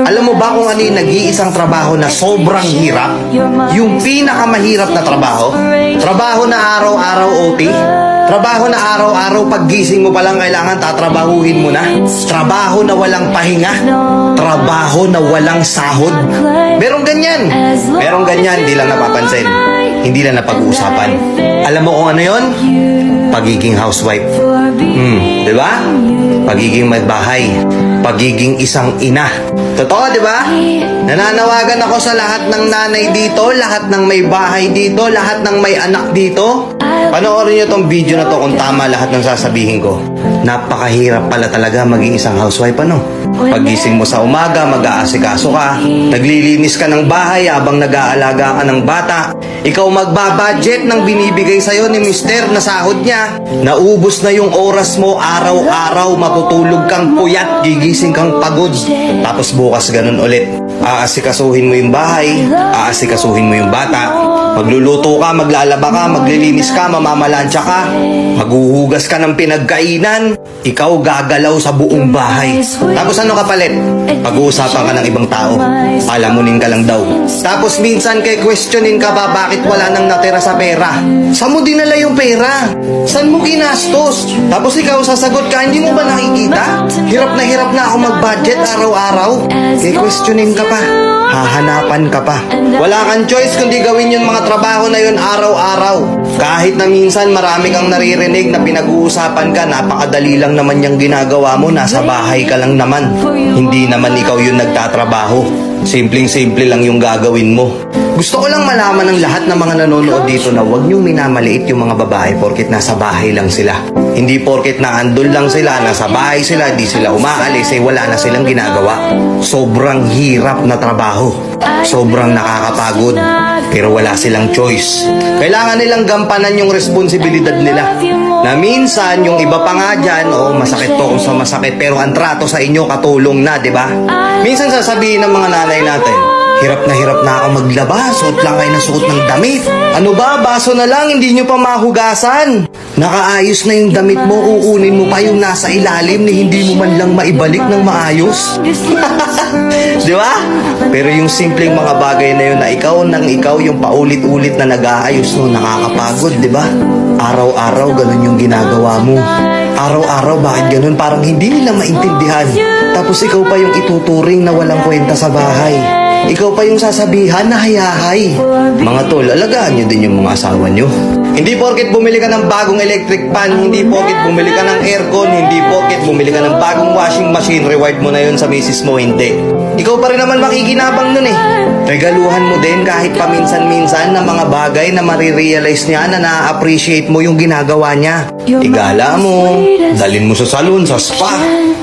Alam mo ba kung ano yung nag-iisang trabaho na sobrang hirap? Yung pinakamahirap na trabaho? Trabaho na araw-araw OT? Trabaho na araw-araw paggising mo pa lang kailangan tatrabahuhin mo na? Trabaho na walang pahinga? Trabaho na walang sahod? Merong ganyan. Merong ganyan, di lang napapansin. Hindi lang napag-uusapan. Alam mo kung ano yon? Pagiging housewife. Di ba? Pagiging magbahay. Pagiging isang ina. Totoo, di ba? Nananawagan ako sa lahat ng nanay dito, lahat ng may bahay dito, lahat ng may anak dito. Panoorin nyo tong video na to kung tama lahat ng sasabihin ko. Napakahirap pala talaga maging isang housewife, ano? Pagising mo sa umaga, mag-aasikaso ka, naglilinis ka ng bahay habang nag-aalaga ka ng bata, ikaw magbabudget ng binibigay sa'yo ni mister na sahod niya, naubos na yung oras mo araw-araw, matutulog kang puyat, gigising kang pagod, tapos bukas ganun ulit. Aasikasuhin mo yung bahay, aasikasuhin mo yung bata, magluluto ka, maglalaba ka, maglilinis ka, mamamalansya ka, maghuhugas ka ng pinagkainan, ikaw gagalaw sa buong bahay. Tapos ano kapalit? Pag-uusapan ka ng ibang tao, palamunin ka lang daw. Tapos minsan kay questionin ka pa bakit wala nang natira sa pera. Saan mo dinala yung pera? Saan mo ginastos? Tapos ikaw sasagot ka, hindi mo ba nakikita? Hirap na ako mag-budget araw-araw. Kay questionin ka pa, hahanapan ka pa. Wala kang choice kundi gawin yung mga trabaho na yun araw-araw. Kahit na minsan marami kang naririnig na pinag-uusapan ka, napakadali lang naman yung ginagawa mo, nasa bahay ka lang naman. Hindi naman ikaw yung nagtatrabaho. Simpleng-simple lang yung gagawin mo. Gusto ko lang malaman ng lahat ng mga nanonood dito na huwag niyong minamaliit yung mga babae porket nasa bahay lang sila. Hindi porket na andun lang sila, nasa bahay sila, di sila umaalis, wala na silang ginagawa. Sobrang hirap na trabaho. Sobrang nakakapagod. Pero wala silang choice. Kailangan nilang gampanan yung responsibilidad nila. Na minsan, yung iba pa nga dyan, masakit to kung sa masakit, pero ang trato sa inyo katulong na, di ba? Minsan sasabihin ng mga nanay natin, hirap na ako maglaba, suot lang kayo ng suot ng damit. Ano ba, baso na lang, hindi nyo pa mahugasan. Nakaayos na yung damit mo, kukunin mo pa yung nasa ilalim ni hindi mo man lang maibalik ng maayos. Di ba? Pero yung simpleng mga bagay na yun na ikaw nang ikaw yung paulit-ulit na nag-aayos no, nakakapagod, di ba? Araw-araw ganun yung ginagawa mo. Araw-araw bakit ganun? Parang hindi nila maintindihan. Tapos ikaw pa yung ituturing na walang kwenta sa bahay. Ikaw pa yung sasabihan na hayahay. Mga tol, alagaan nyo din yung mga asawa nyo. Hindi porket bumili ka ng bagong electric fan, hindi porket bumili ka ng aircon, hindi porket bumili ka ng bagong washing machine, reward mo na yun sa misis mo, hindi. Ikaw pa rin naman makikinabang nun eh. Regaluhan mo din kahit paminsan-minsan na mga bagay na marirealize niya na na-appreciate mo yung ginagawa niya. Igala mo, dalin mo sa salon, sa spa,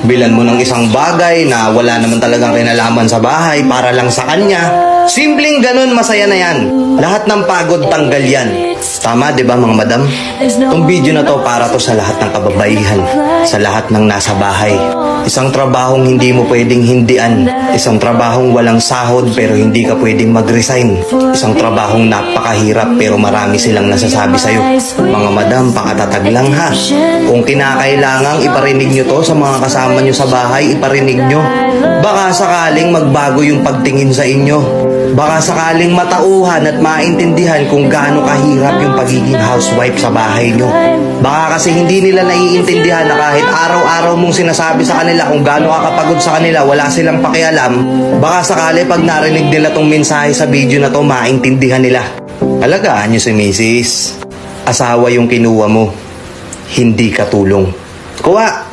bilan mo ng isang bagay na wala naman talagang kinalaman sa bahay para lang sa kanya. Simpleng ganun, masaya na yan. Lahat ng pagod, tanggal yan. Tama, di ba mga madam? Itong video na to para to sa lahat ng kababaihan, sa lahat ng nasa bahay. Isang trabahong hindi mo pwedeng hindian. Isang trabahong walang sahod pero hindi ka pwedeng mag-resign. Isang trabahong napakahirap pero marami silang nasasabi sa'yo. Mga madam, pakatatag lang ha. Kung kinakailangang iparinig nyo to sa mga kasama nyo sa bahay, iparinig nyo. Baka sakaling magbago yung pagtingin sa inyo. Baka sakaling matauhan at maintindihan kung gaano kahirap yung pagiging housewife sa bahay nyo. Baka kasi hindi nila naiintindihan na kahit araw-araw mong sinasabi sa kanila kung gaano kakapagod sa kanila, wala silang pakialam. Baka sakali pag narinig nila tong mensahe sa video na to, maintindihan nila. Alagaan nyo si misis. Asawa yung kinuha mo, hindi katulong. Kuha!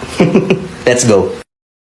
Let's go!